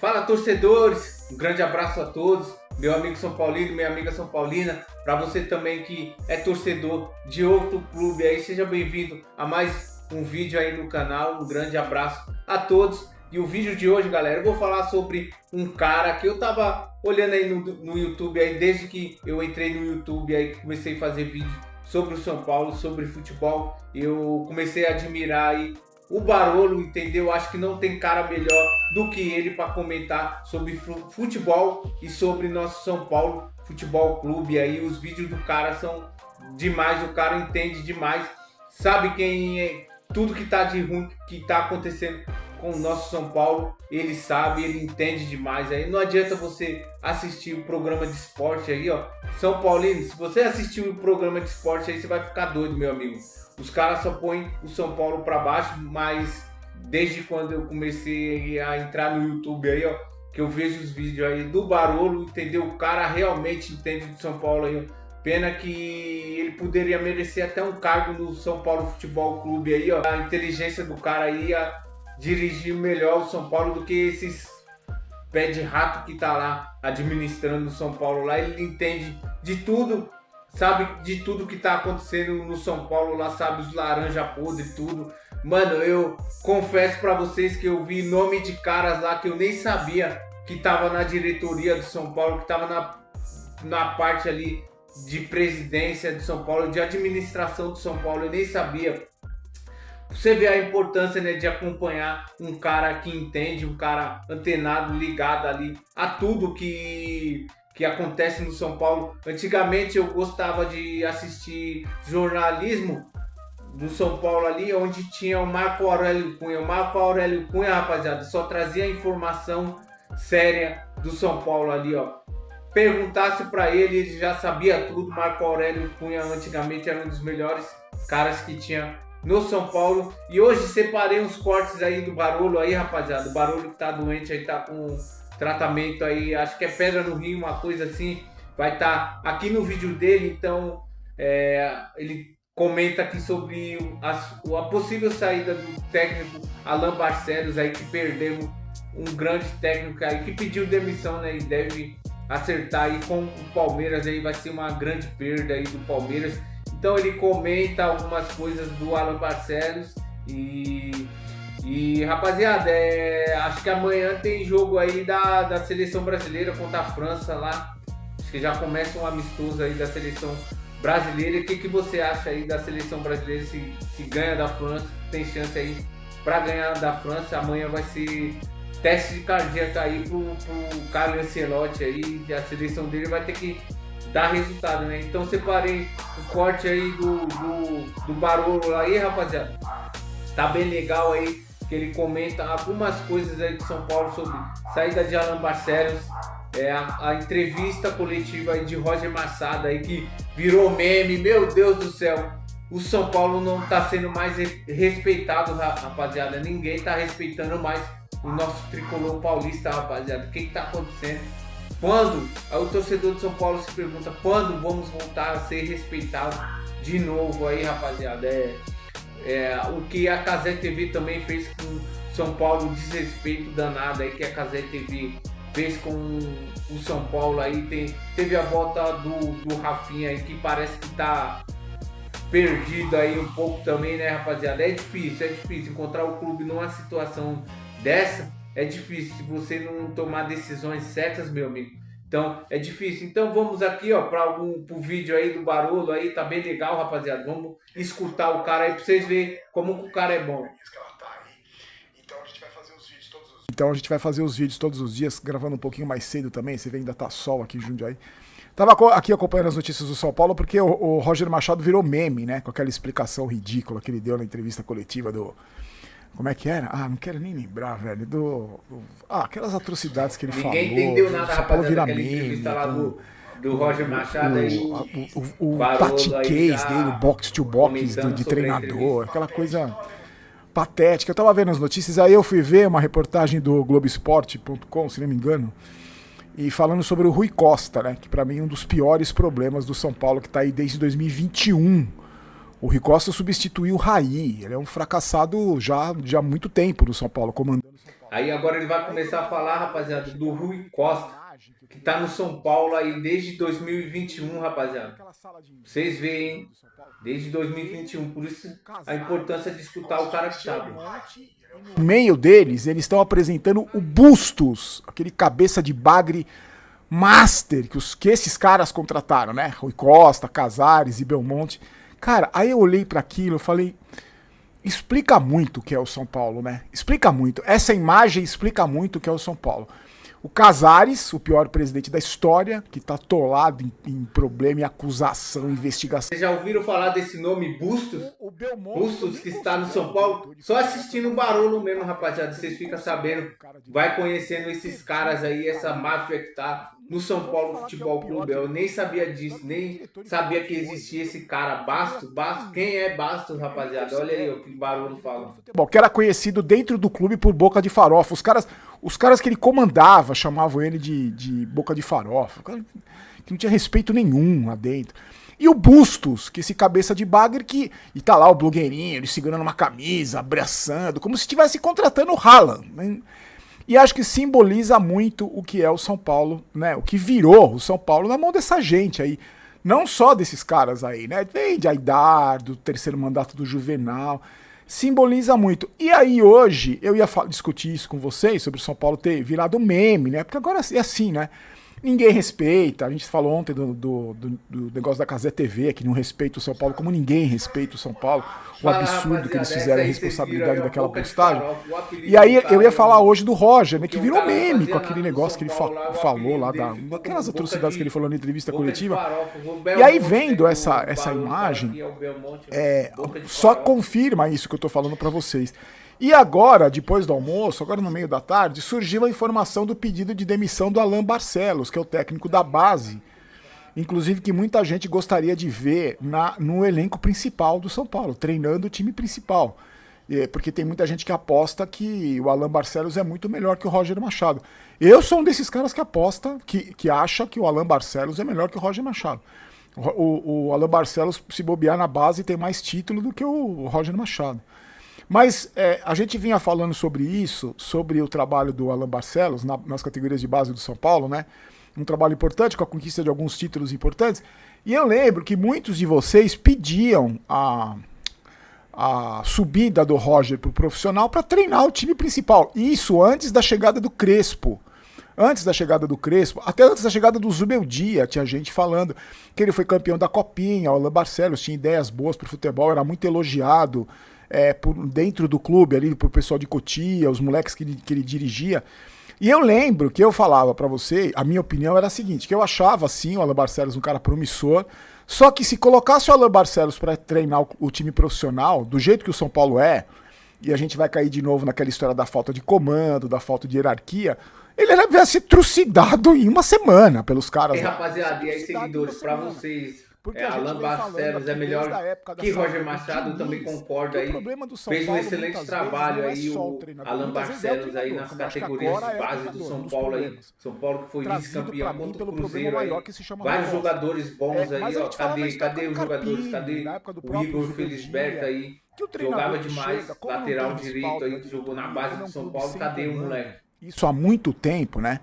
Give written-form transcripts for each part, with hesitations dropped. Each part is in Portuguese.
Fala, torcedores, um grande abraço a todos, meu amigo São Paulino, minha amiga São Paulina, para você também que é torcedor de outro clube aí, seja bem-vindo a mais um vídeo aí no canal, um grande abraço a todos. E o vídeo de hoje, galera, eu vou falar sobre um cara que eu tava olhando aí no YouTube aí, desde que eu entrei no YouTube aí, comecei a fazer vídeo sobre o São Paulo, sobre futebol, eu comecei a admirar aí o Barolo, entendeu? Acho que não tem cara melhor do que ele para comentar sobre futebol e sobre nosso São Paulo Futebol Clube. Aí os vídeos do cara são demais, o cara entende demais, sabe quem é, tudo que tá de ruim que tá acontecendo com o nosso São Paulo, ele sabe, ele entende demais. Aí não adianta você assistir o programa de esporte aí, ó. São Paulino, se você assistir o programa de esporte aí, você vai ficar doido, meu amigo. Os caras só põem o São Paulo para baixo, mas desde quando eu comecei a entrar no YouTube aí, ó, que eu vejo os vídeos aí do Barolo, entendeu? O cara realmente entende do São Paulo aí, ó. Pena que ele poderia merecer até um cargo no São Paulo Futebol Clube aí, ó. A inteligência do cara aí ia dirigir melhor o São Paulo do que esses pé de rato que tá lá administrando o São Paulo lá. Ele entende de tudo, sabe de tudo que tá acontecendo no São Paulo lá, sabe os laranja podre e tudo. Mano, eu confesso pra vocês que eu vi nome de caras lá que eu nem sabia que tava na diretoria do São Paulo, que tava na parte ali de presidência do São Paulo, de administração do São Paulo, eu nem sabia. Você vê a importância, né, de acompanhar um cara que entende, um cara antenado, ligado ali a tudo que acontece no São Paulo. Antigamente eu gostava de assistir jornalismo do São Paulo ali, onde tinha o Marco Aurélio Cunha. O Marco Aurélio Cunha, rapaziada, só trazia informação séria do São Paulo ali, ó. Perguntasse para ele, ele já sabia tudo. Marco Aurélio Cunha antigamente era um dos melhores caras que tinha no São Paulo. E hoje separei uns cortes aí do Barolo aí, rapaziada. O Barolo que tá doente aí, tá com tratamento aí, acho que é pedra no rim, uma coisa assim. Vai estar aqui no vídeo dele, então ele comenta aqui sobre a possível saída do técnico Alan Barcelos aí, que perdemos um grande técnico aí, que pediu demissão, né, e deve acertar aí com o Palmeiras aí, vai ser uma grande perda aí do Palmeiras. Então ele comenta algumas coisas do Alan Barcelos e rapaziada, acho que amanhã tem jogo aí da seleção brasileira contra a França lá. Acho que já começa um amistoso aí da seleção brasileira. O que você acha aí da seleção brasileira, se ganha da França? Tem chance aí para ganhar da França? Amanhã vai ser teste de cardíaco aí pro Carlo Ancelotti aí, a seleção dele vai ter que dar resultado, né? Então separei o corte aí do Barolo aí, rapaziada. Tá bem legal aí, que ele comenta algumas coisas aí do São Paulo sobre saída de Alan Barcelos, a entrevista coletiva aí de Roger Machado aí, que virou meme. Meu Deus do céu, o São Paulo não tá sendo mais respeitado, rapaziada. Ninguém tá respeitando mais o nosso tricolor paulista, rapaziada. O que tá acontecendo? Quando o torcedor de São Paulo se pergunta quando vamos voltar a ser respeitados de novo aí, rapaziada. O que a Cazé TV também fez com São Paulo, desrespeito danado aí que a Cazé TV fez com o São Paulo aí. Teve a volta do Rafinha aí, que parece que tá perdido aí um pouco também, né, rapaziada? É difícil encontrar o clube numa situação dessa. É difícil se você não tomar decisões certas, meu amigo. Então é difícil. Então vamos aqui, ó, pro vídeo aí do Barolo aí, tá bem legal, rapaziada. Vamos escutar o cara aí pra vocês verem como que o cara é bom. Então a gente vai fazer os vídeos todos os dias, gravando um pouquinho mais cedo também. Você vê, ainda tá sol aqui em Jundiaí. Tava aqui acompanhando as notícias do São Paulo porque o Roger Machado virou meme, né? Com aquela explicação ridícula que ele deu na entrevista coletiva do... Como é que era? Não quero nem lembrar, velho. Aquelas atrocidades que ele falou. Ninguém entendeu nada, rapaziada, aquela entrevista lá do Roger Machado aí. O tactiquez dele, o box to box de treinador, aquela coisa patética. Eu tava vendo as notícias, aí eu fui ver uma reportagem do Globoesporte.com, se não me engano, e falando sobre o Rui Costa, né? Que pra mim é um dos piores problemas do São Paulo, que tá aí desde 2021. O Rui Costa substituiu o Raí, ele é um fracassado já há muito tempo no São Paulo, comandando o São Paulo. Aí agora ele vai começar a falar, rapaziada, do Rui Costa, que tá no São Paulo aí desde 2021, rapaziada. Vocês veem, hein? Desde 2021. Por isso a importância de escutar o cara que sabe. No meio deles, eles estão apresentando o Bustos, aquele cabeça de bagre master que esses caras contrataram, né? Rui Costa, Casares e Belmonte. Cara, aí eu olhei para aquilo e falei, explica muito o que é o São Paulo, né? Explica muito. Essa imagem explica muito o que é o São Paulo. O Casares, o pior presidente da história, que tá atolado em problema, em acusação, investigação. Vocês já ouviram falar desse nome Bustos? Bustos que está no São Paulo? Só assistindo o Barolo mesmo, rapaziada. Vocês ficam sabendo, vai conhecendo esses caras aí, essa máfia que tá no São Paulo Futebol Clube. Eu nem sabia disso, nem sabia que existia esse cara. Bastos? Quem é Bastos, rapaziada? Olha aí o que o Barolo fala. Bom, que era conhecido dentro do clube por boca de farofa. Os caras que ele comandava chamavam ele de boca de farofa. Que não tinha respeito nenhum lá dentro. E o Bustos, que esse cabeça de bagre e tá lá o blogueirinho, ele segurando uma camisa, abraçando, como se estivesse contratando o Haaland, né? E acho que simboliza muito o que é o São Paulo, né? O que virou o São Paulo na mão dessa gente aí. Não só desses caras aí, né? Vem de Aidar, do terceiro mandato do Juvenal. Simboliza muito. E aí hoje eu ia discutir isso com vocês sobre o São Paulo ter virado meme, né? Porque agora é assim, né? Ninguém respeita. A gente falou ontem do negócio da Cazé TV, que não respeita o São Paulo, como ninguém respeita o São Paulo. O absurdo que eles fizeram, a responsabilidade daquela postagem. E aí eu ia falar hoje do Roger, né? Que virou meme com aquele negócio que ele falou lá, daquelas atrocidades que ele falou na entrevista coletiva. E aí vendo essa imagem, só confirma isso que eu tô falando pra vocês. E agora, depois do almoço, agora no meio da tarde, surgiu a informação do pedido de demissão do Alan Barcelos, que é o técnico da base, inclusive que muita gente gostaria de ver no elenco principal do São Paulo, treinando o time principal. Porque tem muita gente que aposta que o Alan Barcelos é muito melhor que o Roger Machado. Eu sou um desses caras que aposta, que acha que o Alan Barcelos é melhor que o Roger Machado. O Alan Barcelos, se bobear na base, tem mais título do que o Roger Machado. Mas a gente vinha falando sobre isso, sobre o trabalho do Alan Barcelos nas categorias de base do São Paulo, né? Um trabalho importante, com a conquista de alguns títulos importantes. E eu lembro que muitos de vocês pediam a subida do Roger para o profissional para treinar o time principal. Isso antes da chegada do Crespo. Antes da chegada do Crespo, até antes da chegada do Zubeldia, tinha gente falando que ele foi campeão da Copinha, o Alan Barcelos tinha ideias boas para o futebol, era muito elogiado dentro do clube, ali pro pessoal de Cotia, os moleques que ele dirigia. E eu lembro que eu falava pra você, a minha opinião era a seguinte, que eu achava sim o Alan Barcelos um cara promissor, só que se colocasse o Alan Barcelos pra treinar o time profissional, do jeito que o São Paulo é, e a gente vai cair de novo naquela história da falta de comando, da falta de hierarquia, ele ia ser trucidado em uma semana pelos caras. E rapaziada, e aí seguidores, pra vocês... Alan Barcelos é melhor que Roger Machado, também concordo aí. Fez um excelente trabalho aí o Alan Barcelos aí nas categorias de base do São Paulo aí. São Paulo que foi vice-campeão contra o Cruzeiro aí. Vários jogadores bons aí, ó. Cadê os jogadores? Cadê o Igor Felisberto aí? Jogava demais, lateral direito aí, que jogou na base do São Paulo. Cadê o moleque? Isso há muito tempo, né?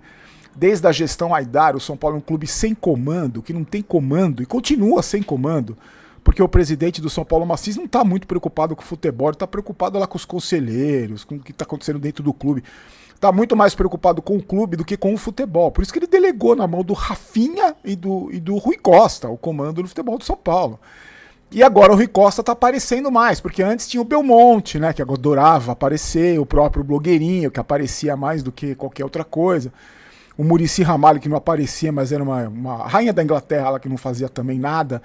Desde a gestão Aidar, o São Paulo é um clube sem comando, que não tem comando e continua sem comando, porque o presidente do São Paulo Macis não está muito preocupado com o futebol, ele está preocupado lá com os conselheiros, com o que está acontecendo dentro do clube. Está muito mais preocupado com o clube do que com o futebol. Por isso que ele delegou na mão do Rafinha e do Rui Costa o comando do futebol do São Paulo. E agora o Rui Costa está aparecendo mais, porque antes tinha o Belmonte, né, que adorava aparecer, o próprio blogueirinho, que aparecia mais do que qualquer outra coisa. O Muricy Ramalho, que não aparecia, mas era uma rainha da Inglaterra lá que não fazia também nada.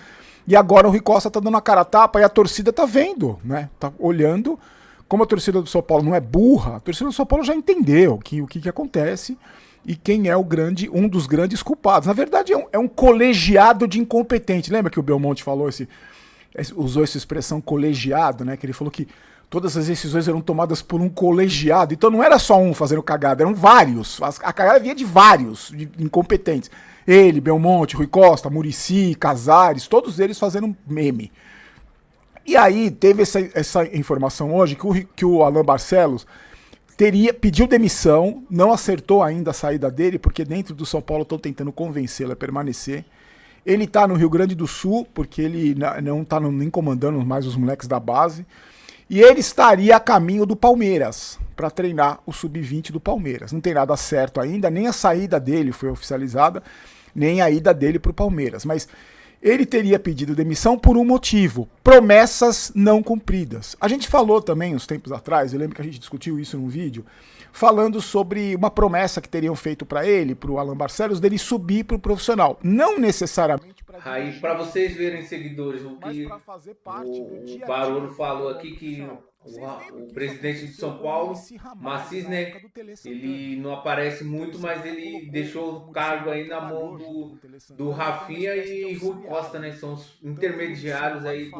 E agora o Rui Costa tá dando a cara a tapa e a torcida tá vendo, né? Tá olhando. Como a torcida do São Paulo não é burra, a torcida do São Paulo já entendeu o que acontece e quem é um dos grandes culpados. Na verdade, é um colegiado de incompetente. Lembra que o Belmonte falou usou essa expressão colegiado, né? Que ele falou que todas as decisões eram tomadas por um colegiado. Então não era só um fazendo cagada, eram vários. A cagada vinha de vários de incompetentes. Ele, Belmonte, Rui Costa, Muricy, Casares, todos eles fazendo meme. E aí teve essa informação hoje que o Alan Barcelos pediu demissão, não acertou ainda a saída dele, porque dentro do São Paulo estão tentando convencê-lo a permanecer. Ele está no Rio Grande do Sul, porque ele não está nem comandando mais os moleques da base. E ele estaria a caminho do Palmeiras, para treinar o Sub-20 do Palmeiras. Não tem nada certo ainda, nem a saída dele foi oficializada, nem a ida dele para o Palmeiras. Mas ele teria pedido demissão por um motivo: promessas não cumpridas. A gente falou também uns tempos atrás, eu lembro que a gente discutiu isso num vídeo, falando sobre uma promessa que teriam feito para ele, para o Alan Barcelos, dele subir para o profissional. Não necessariamente para... Aí, para vocês verem, seguidores, o que o Barolo falou aqui, que o presidente de São Paulo, Massis, né, ele não aparece muito, mas ele deixou o cargo aí na mão do Rafinha e Rui Costa, né, são os intermediários aí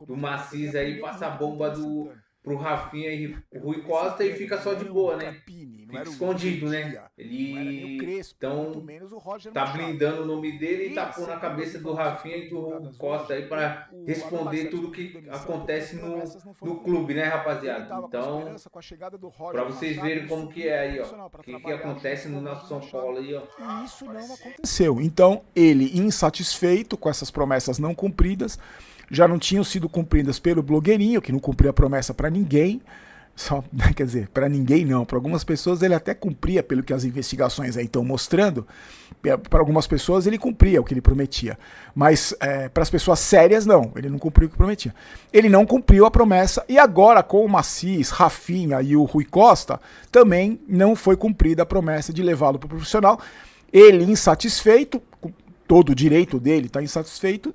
do Massis aí, passa a bomba pro Rafinha e Rui Costa e fica só de boa, né? Fica escondido, né? Ele então tá blindando o nome dele e tá pondo na cabeça do Rafinha e do Rui Costa aí para responder tudo que acontece no clube, né, rapaziada? Então, para vocês verem como que é aí, ó, o que acontece no nosso São Paulo aí, ó. E isso não aconteceu. Então, ele, insatisfeito com essas promessas não cumpridas, já não tinham sido cumpridas pelo blogueirinho, que não cumpriu a promessa para ninguém. Só, quer dizer, para ninguém não. Para algumas pessoas ele até cumpria, pelo que as investigações aí estão mostrando. Para algumas pessoas ele cumpria o que ele prometia. Mas para as pessoas sérias, não. Ele não cumpriu o que prometia. Ele não cumpriu a promessa. E agora, com o Massis, Rafinha e o Rui Costa, também não foi cumprida a promessa de levá-lo para o profissional. Ele, insatisfeito, todo o direito dele, está insatisfeito,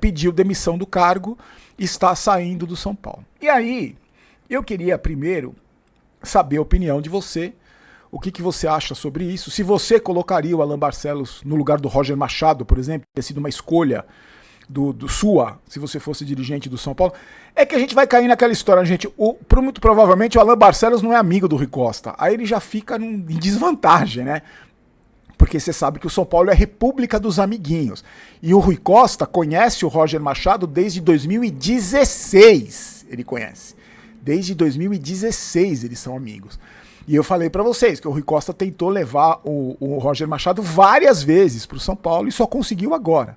pediu demissão do cargo, está saindo do São Paulo. E aí, eu queria primeiro saber a opinião de você, o que você acha sobre isso, se você colocaria o Alan Barcelos no lugar do Roger Machado, por exemplo, ter sido uma escolha do sua, se você fosse dirigente do São Paulo. É que a gente vai cair naquela história, gente, muito provavelmente o Alan Barcelos não é amigo do Rui Costa, aí ele já fica em desvantagem, né? Porque você sabe que o São Paulo é a república dos amiguinhos. E o Rui Costa conhece o Roger Machado desde 2016. Ele conhece. Desde 2016 eles são amigos. E eu falei pra vocês que o Rui Costa tentou levar o Roger Machado várias vezes pro São Paulo e só conseguiu agora.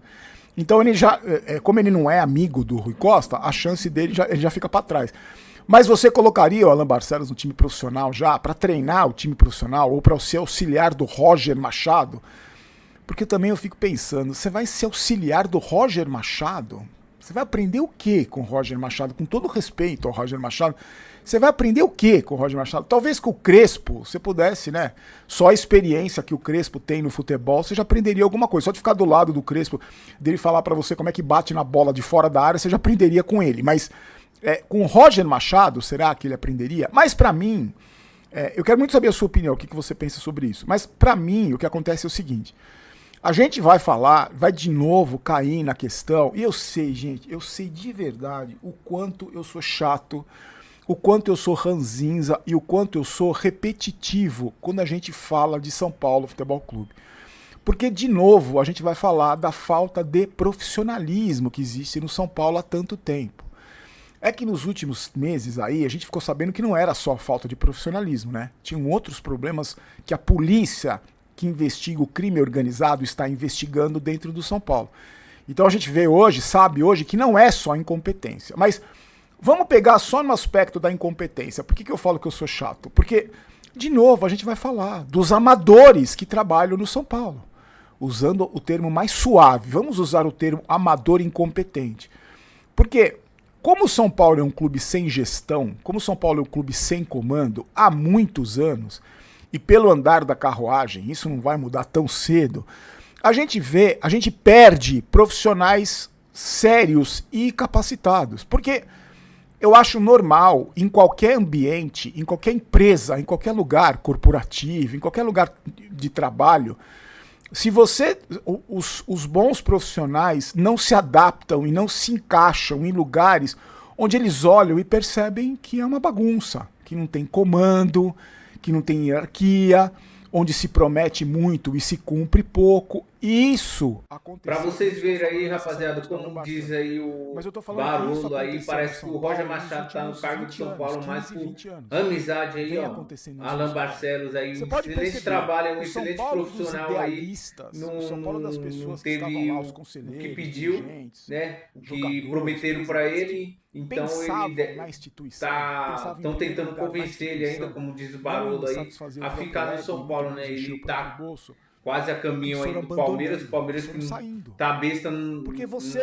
Então ele já, como ele não é amigo do Rui Costa, a chance dele ele já fica pra trás. Mas você colocaria o Alan Barcelos no time profissional já, para treinar o time profissional, ou para ser auxiliar do Roger Machado? Porque também eu fico pensando, você vai ser auxiliar do Roger Machado? Você vai aprender o quê com o Roger Machado? Com todo respeito ao Roger Machado, você vai aprender o quê com o Roger Machado? Talvez com o Crespo, você pudesse, né? Só a experiência que o Crespo tem no futebol, você já aprenderia alguma coisa. Só de ficar do lado do Crespo, dele falar para você como é que bate na bola de fora da área, você já aprenderia com ele. Mas com o Roger Machado, será que ele aprenderia? Mas para mim, eu quero muito saber a sua opinião, o que você pensa sobre isso. Mas para mim, o que acontece é o seguinte: a gente vai de novo cair na questão, e eu sei, gente, eu sei de verdade o quanto eu sou chato, o quanto eu sou ranzinza e o quanto eu sou repetitivo quando a gente fala de São Paulo Futebol Clube. Porque, de novo, a gente vai falar da falta de profissionalismo que existe no São Paulo há tanto tempo. É que nos últimos meses aí a gente ficou sabendo que não era só falta de profissionalismo, né? Tinham outros problemas que a polícia que investiga o crime organizado está investigando dentro do São Paulo. Então a gente sabe hoje que não é só incompetência. Mas vamos pegar só no aspecto da incompetência. Por que eu falo que eu sou chato? Porque, de novo, a gente vai falar dos amadores que trabalham no São Paulo. Usando o termo mais suave, vamos usar o termo amador incompetente. Porque como o São Paulo é um clube sem gestão, como o São Paulo é um clube sem comando há muitos anos, e pelo andar da carruagem, isso não vai mudar tão cedo, a gente perde profissionais sérios e capacitados. Porque eu acho normal, em qualquer ambiente, em qualquer empresa, em qualquer lugar corporativo, em qualquer lugar de trabalho, se os bons profissionais não se adaptam e não se encaixam em lugares onde eles olham e percebem que é uma bagunça, que não tem comando, que não tem hierarquia, onde se promete muito e se cumpre pouco, Isso aconteceu. Pra vocês verem aí, rapaziada, como diz aí o Barolo aí, parece que o Roger Machado tá no cargo de São Paulo mais por amizade aí, ó. Alan Barcelos aí, um excelente trabalho, um excelente profissional aí. Não teve o que pediu, né? O que prometeram pra ele. Então ele estão tentando convencer ele ainda, como diz o Barolo aí, a ficar no São Paulo, né? Ele tá quase a caminho aí do Palmeiras. O Palmeiras que tá besta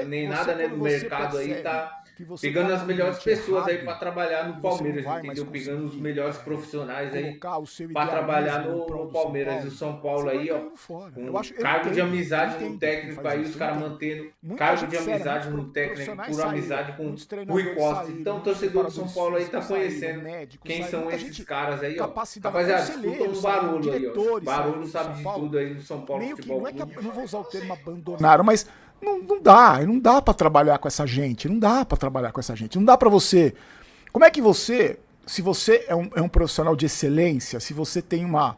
nem nada, né, no mercado aí, tá pegando as melhores pessoas aí para trabalhar no Palmeiras, entendeu? Pegando os melhores profissionais aí para trabalhar no Palmeiras. E o São Paulo aí, ó, com cargo de amizade no técnico aí, os caras mantendo cargo de amizade no técnico, por amizade com Rui Costa. Então o torcedor do São Paulo aí tá conhecendo quem são esses caras aí, ó. Rapaziada, escuta um Barolo aí, ó. Barolo sabe de tudo aí no São Paulo Futebol Clube. Eu não vou usar o termo abandonaram, mas não dá pra trabalhar com essa gente, não dá pra você, como é que você, se você é um profissional de excelência, se você tem uma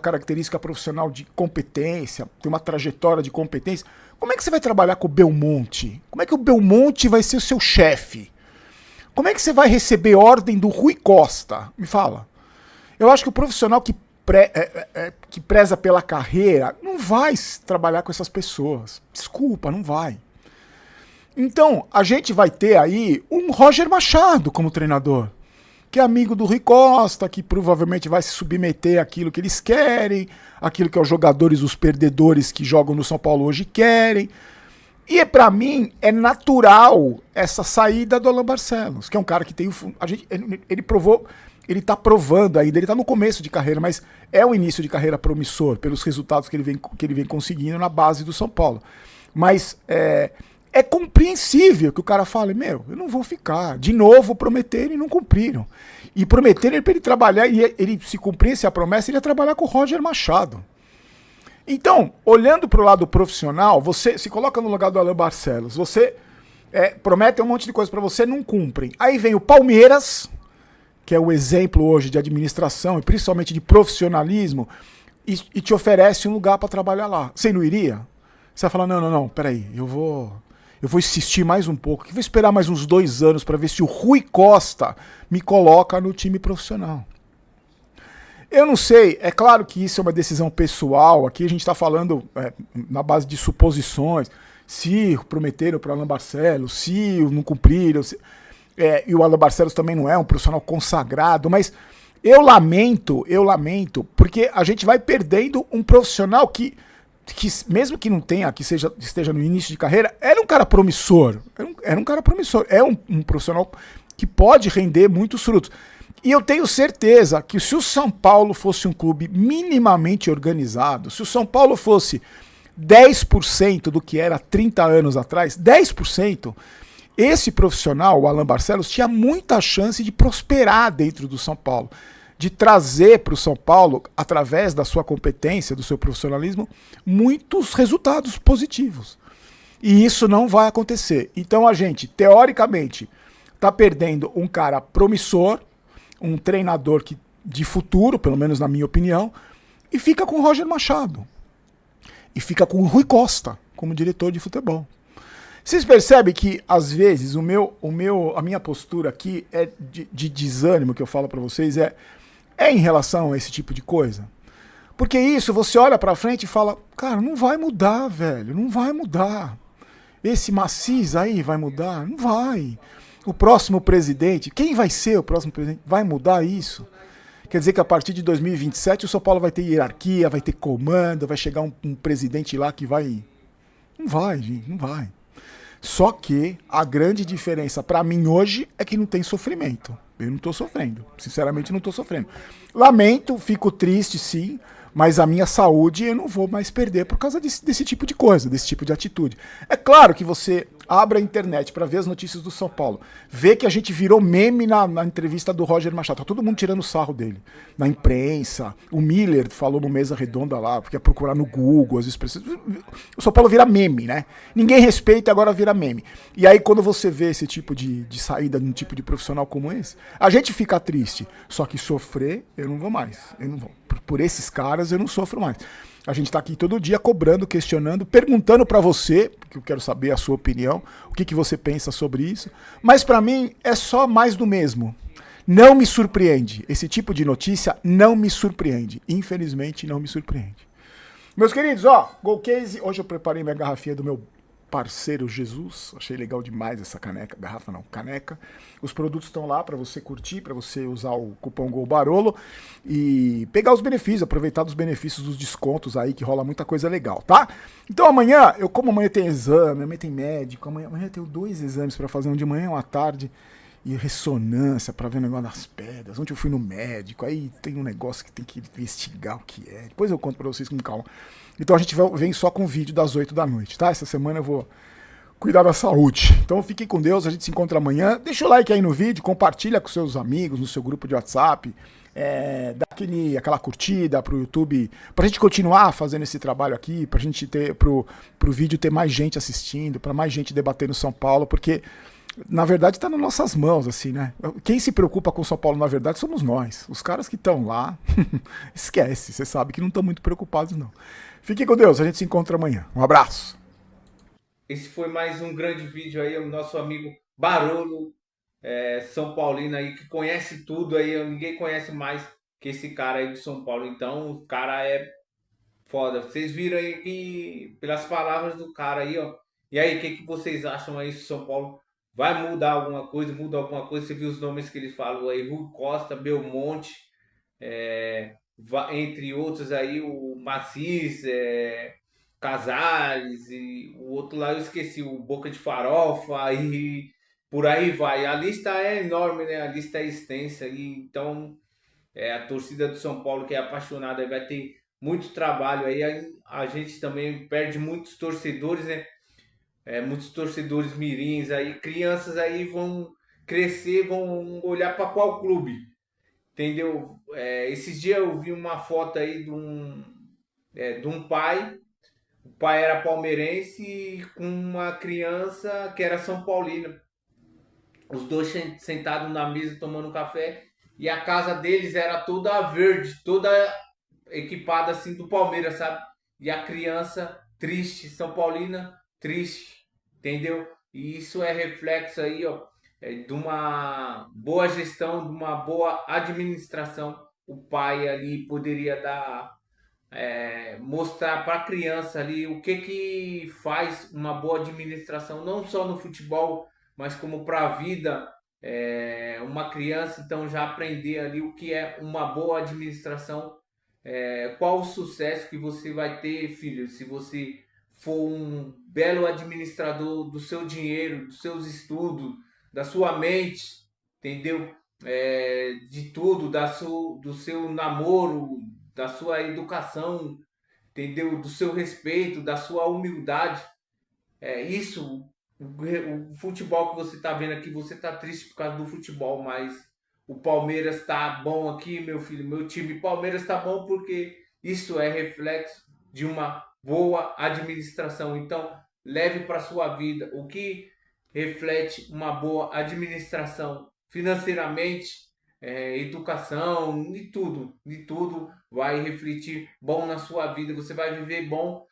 característica profissional de competência, tem uma trajetória de competência, como é que você vai trabalhar com o Belmonte? Como é que o Belmonte vai ser o seu chefe? Como é que você vai receber ordem do Rui Costa? Me fala. Eu acho que o profissional que preza pela carreira, não vai trabalhar com essas pessoas. Desculpa, não vai. Então, a gente vai ter aí um Roger Machado como treinador, que é amigo do Rui Costa, que provavelmente vai se submeter àquilo que eles querem, aquilo que os jogadores, os perdedores que jogam no São Paulo hoje querem. E pra mim é natural essa saída do Alan Barcelos, que é um cara que tem ele provou. Ele tá provando ainda, ele tá no começo de carreira, mas é um início de carreira promissor, pelos resultados que ele vem conseguindo na base do São Paulo. Mas é compreensível que o cara fale, eu não vou ficar. De novo prometeram e não cumpriram. E prometeram para ele trabalhar, e ele se cumprisse a promessa, ele ia trabalhar com o Roger Machado. Então, olhando pro lado profissional, você se coloca no lugar do Alan Barcelos, você promete um monte de coisa para você, não cumprem. Aí vem o Palmeiras, que é o exemplo hoje de administração e principalmente de profissionalismo, e te oferece um lugar para trabalhar lá. Você não iria? Você vai falar, não, peraí, eu vou insistir mais um pouco, vou esperar mais uns 2 anos para ver se o Rui Costa me coloca no time profissional. Eu não sei, é claro que isso é uma decisão pessoal, aqui a gente está falando na base de suposições, se prometeram para o Alan Barcelos, se não cumpriram, e o Alan Barcelos também não é um profissional consagrado, mas eu lamento, porque a gente vai perdendo um profissional que mesmo que não tenha, que esteja no início de carreira, era um cara promissor, é um profissional que pode render muitos frutos. E eu tenho certeza que se o São Paulo fosse um clube minimamente organizado, se o São Paulo fosse 10% do que era 30 anos atrás, 10%, esse profissional, o Alan Barcelos, tinha muita chance de prosperar dentro do São Paulo, de trazer para o São Paulo, através da sua competência, do seu profissionalismo, muitos resultados positivos. E isso não vai acontecer. Então a gente, teoricamente, está perdendo um cara promissor, um treinador de futuro, pelo menos na minha opinião, e fica com o Roger Machado. E fica com o Rui Costa como diretor de futebol. Vocês percebem que, às vezes, a minha postura aqui é de desânimo, que eu falo para vocês, é em relação a esse tipo de coisa? Porque isso, você olha para frente e fala, cara, não vai mudar, velho, não vai mudar. Esse Maciz aí vai mudar? Não vai. O próximo presidente, quem vai ser o próximo presidente? Vai mudar isso? Quer dizer que a partir de 2027 o São Paulo vai ter hierarquia, vai ter comando, vai chegar um presidente lá que vai... Não vai, gente, não vai. Só que a grande diferença para mim hoje é que não tem sofrimento. Eu não estou sofrendo. Sinceramente, não estou sofrendo. Lamento, fico triste, sim, mas a minha saúde eu não vou mais perder por causa desse tipo de coisa, desse tipo de atitude. É claro que você Abra a internet para ver as notícias do São Paulo. Vê que a gente virou meme na entrevista do Roger Machado. Tá todo mundo tirando sarro dele. Na imprensa. O Miller falou no Mesa Redonda lá, porque ia procurar no Google as expressões. O São Paulo vira meme, né? Ninguém respeita, agora vira meme. E aí quando você vê esse tipo de saída de um tipo de profissional como esse, a gente fica triste. Só que sofrer, eu não vou mais. Eu não vou. Por esses caras, eu não sofro mais. A gente está aqui todo dia cobrando, questionando, perguntando para você, porque eu quero saber a sua opinião, o que você pensa sobre isso. Mas para mim é só mais do mesmo. Não me surpreende. Esse tipo de notícia não me surpreende. Infelizmente, não me surpreende. Meus queridos, ó, Golcase. Hoje eu preparei minha garrafinha do meu parceiro Jesus. Achei legal demais essa caneca. Garrafa não, caneca. Os produtos estão lá para você curtir, para você usar o cupom GOLBAROLO e pegar os benefícios, aproveitar dos benefícios dos descontos aí, que rola muita coisa legal, tá? Então amanhã, como amanhã tem exame, amanhã tem médico, amanhã eu tenho 2 exames para fazer, um de manhã e um à tarde. E ressonância para ver o negócio das pedras. Ontem eu fui no médico, aí tem um negócio que tem que investigar o que é. Depois eu conto para vocês com calma. Então a gente vem só com vídeo das 8 da noite, tá? Essa semana eu vou cuidar da saúde. Então fiquem com Deus, a gente se encontra amanhã. Deixa o like aí no vídeo, compartilha com seus amigos, no seu grupo de WhatsApp. Dá aquela curtida pro YouTube, pra gente continuar fazendo esse trabalho aqui, pra gente ter, pro vídeo ter mais gente assistindo, pra mais gente debater no São Paulo, porque na verdade tá nas nossas mãos, assim, né? Quem se preocupa com o São Paulo, na verdade, somos nós. Os caras que estão lá, esquece, você sabe que não estão muito preocupados, não. Fique com Deus, a gente se encontra amanhã. Um abraço. Esse foi mais um grande vídeo aí, o nosso amigo Barolo, São Paulino aí, que conhece tudo aí, ninguém conhece mais que esse cara aí de São Paulo. Então, o cara é foda. Vocês viram aí que, pelas palavras do cara aí, ó. E aí, o que vocês acham aí se São Paulo vai mudar alguma coisa, muda alguma coisa? Você viu os nomes que ele falou aí, Rui Costa, Belmonte, entre outros aí, o Macis, Casares e o outro lá eu esqueci, o Boca de Farofa e por aí vai. A lista é enorme, né? A lista é extensa e então a torcida do São Paulo que é apaixonada vai ter muito trabalho aí. A gente também perde muitos torcedores, né? Muitos torcedores mirins aí, crianças aí vão crescer, vão olhar para qual clube, entendeu? Esses dias eu vi uma foto aí de um pai. O pai era palmeirense com uma criança que era São Paulina. Os dois sentados na mesa tomando café e a casa deles era toda verde, toda equipada assim do Palmeiras, sabe? E a criança triste, São Paulina triste, entendeu? E isso é reflexo aí, ó, de uma boa gestão, de uma boa administração. O pai ali poderia dar mostrar para a criança ali o que faz uma boa administração, não só no futebol, mas como para a vida. Uma criança então já aprender ali o que é uma boa administração, qual o sucesso que você vai ter, filho, se você for um belo administrador do seu dinheiro, dos seus estudos, da sua mente, entendeu? De tudo, do seu namoro, da sua educação, entendeu? Do seu respeito, da sua humildade. Isso, o futebol que você está vendo aqui, você está triste por causa do futebol, mas o Palmeiras está bom aqui, meu filho, meu time Palmeiras está bom porque isso é reflexo de uma boa administração. Então, leve para sua vida o que reflete uma boa administração financeiramente, educação e tudo vai refletir bom na sua vida. Você vai viver bom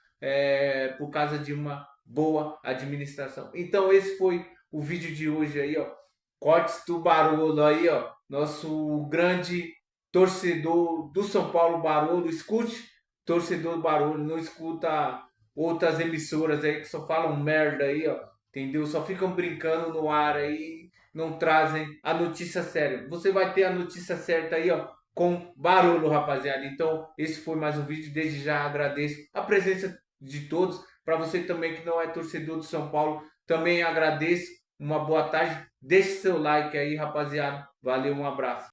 por causa de uma boa administração. Então esse foi o vídeo de hoje aí, ó. Cortes do Barolo aí, ó. Nosso grande torcedor do São Paulo, Barolo. Escute, torcedor do Barolo, não escuta outras emissoras aí que só falam merda aí, ó. Entendeu? Só ficam brincando no ar aí, não trazem a notícia séria. Você vai ter a notícia certa aí, ó, com Barolo, rapaziada. Então, esse foi mais um vídeo. Desde já agradeço a presença de todos. Para você também que não é torcedor do São Paulo, também agradeço. Uma boa tarde. Deixe seu like aí, rapaziada. Valeu, um abraço.